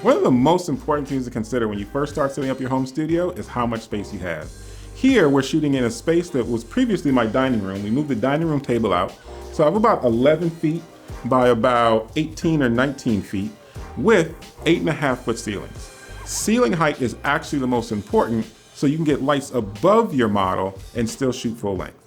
One of the most important things to consider when you first start setting up your home studio is how much space you have. Here, we're shooting in a space that was previously my dining room. We moved the dining room table out. So I have about 11 feet by about 18 or 19 feet with 8.5-foot ceilings. Ceiling height is actually the most important, so you can get lights above your model and still shoot full length.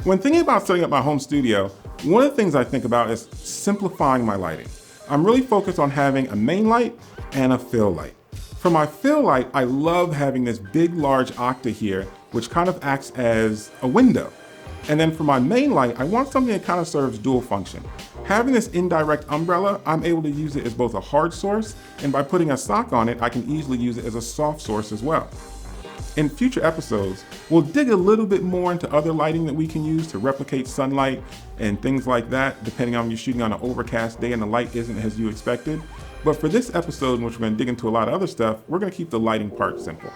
When thinking about setting up my home studio, one of the things I think about is simplifying my lighting. I'm really focused on having a main light and a fill light. For my fill light, I love having this big, large octa here, which kind of acts as a window. And then for my main light, I want something that kind of serves dual function. Having this indirect umbrella, I'm able to use it as both a hard source, and by putting a sock on it, I can easily use it as a soft source as well. In future episodes, we'll dig a little bit more into other lighting that we can use to replicate sunlight and things like that, depending on if you're shooting on an overcast day and the light isn't as you expected. But for this episode, in which we're going to dig into a lot of other stuff, we're going to keep the lighting part simple.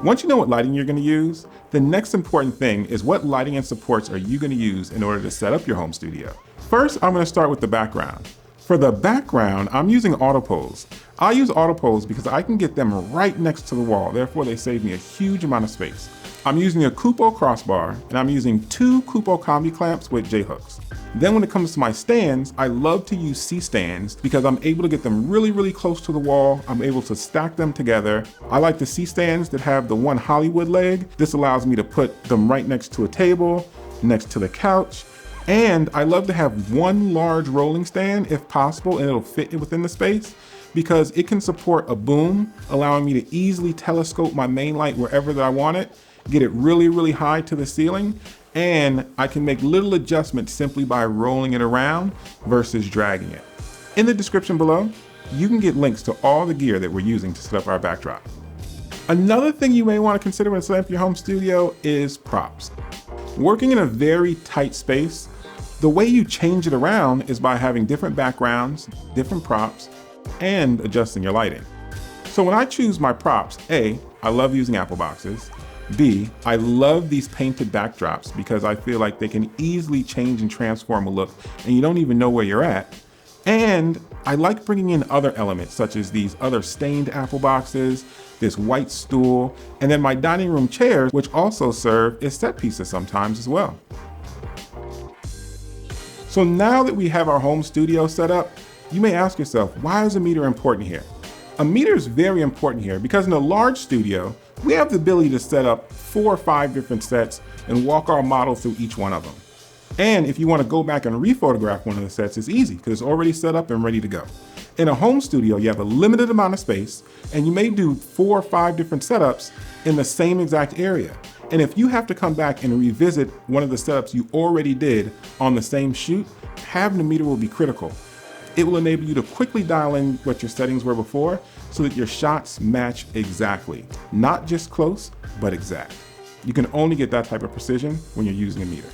Once you know what lighting you're going to use, the next important thing is what lighting and supports are you going to use in order to set up your home studio. First, I'm going to start with the background. For the background, I'm using autopoles. I use autopoles because I can get them right next to the wall, therefore they save me a huge amount of space. I'm using a Kupo crossbar, and I'm using 2 Kupo combi clamps with J-hooks. Then when it comes to my stands, I love to use C-stands because I'm able to get them really, really close to the wall. I'm able to stack them together. I like the C-stands that have the one Hollywood leg. This allows me to put them right next to a table, next to the couch. And I love to have one large rolling stand if possible, and it'll fit within the space because it can support a boom, allowing me to easily telescope my main light wherever that I want it, get it really, really high to the ceiling, and I can make little adjustments simply by rolling it around versus dragging it. In the description below, you can get links to all the gear that we're using to set up our backdrop. Another thing you may want to consider when setting up your home studio is props. Working in a very tight space, the way you change it around is by having different backgrounds, different props, and adjusting your lighting. So when I choose my props, A, I love using Apple boxes. B, I love these painted backdrops because I feel like they can easily change and transform a look and you don't even know where you're at. And I like bringing in other elements such as these other stained Apple boxes, this white stool, and then my dining room chairs, which also serve as set pieces sometimes as well. So now that we have our home studio set up, you may ask yourself, why is a meter important here? A meter is very important here because in a large studio, we have the ability to set up 4 or 5 different sets and walk our model through each one of them. And if you want to go back and rephotograph one of the sets, it's easy because it's already set up and ready to go. In a home studio, you have a limited amount of space and you may do 4 or 5 different setups in the same exact area. And if you have to come back and revisit one of the setups you already did on the same shoot, having a meter will be critical. It will enable you to quickly dial in what your settings were before so that your shots match exactly. Not just close, but exact. You can only get that type of precision when you're using a meter.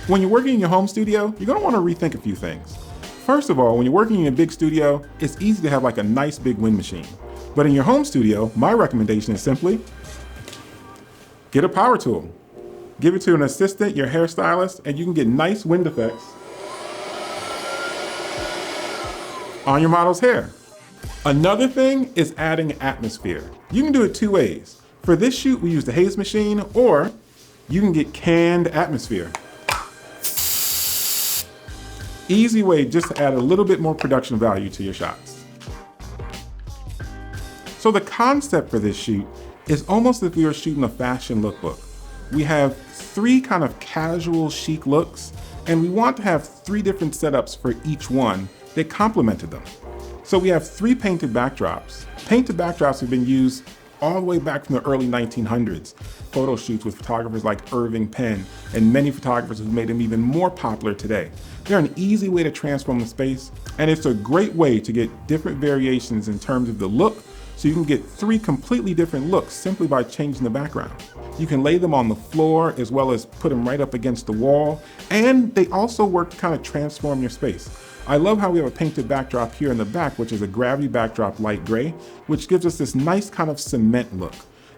When you're working in your home studio, you're gonna wanna rethink a few things. First of all, when you're working in a big studio, it's easy to have like a nice big wind machine. But in your home studio, my recommendation is simply get a power tool. Give it to an assistant, your hairstylist, and you can get nice wind effects on your model's hair. Another thing is adding atmosphere. You can do it 2 ways. For this shoot, we use the haze machine, or you can get canned atmosphere. Easy way just to add a little bit more production value to your shots. So the concept for this shoot is almost as if we were shooting a fashion lookbook. We have 3 kind of casual chic looks, and we want to have 3 different setups for each one that complemented them. So we have 3 painted backdrops. Painted backdrops have been used all the way back from the early 1900s. Photo shoots with photographers like Irving Penn and many photographers who've made them even more popular today. They're an easy way to transform the space, and it's a great way to get different variations in terms of the look, so you can get 3 completely different looks simply by changing the background. You can lay them on the floor as well as put them right up against the wall, and they also work to kind of transform your space. I love how we have a painted backdrop here in the back, which is a gravity backdrop light gray, which gives us this nice kind of cement look.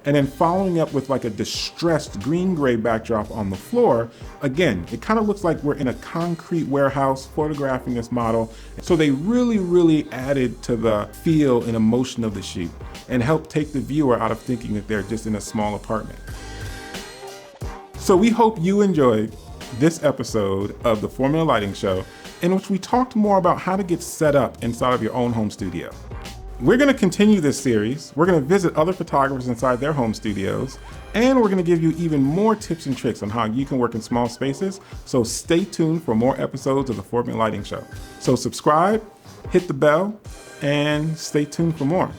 and then following up with like a distressed green-gray backdrop on the floor. Again, it kind of looks like we're in a concrete warehouse photographing this model. So they really added to the feel and emotion of the shoot and helped take the viewer out of thinking that they're just in a small apartment. So we hope you enjoyed this episode of the Formula Lighting Show, in which we talked more about how to get set up inside of your own home studio. We're going to continue this series. We're going to visit other photographers inside their home studios, and we're going to give you even more tips and tricks on how you can work in small spaces. So stay tuned for more episodes of the Formula Lighting Show. So subscribe, hit the bell, and stay tuned for more.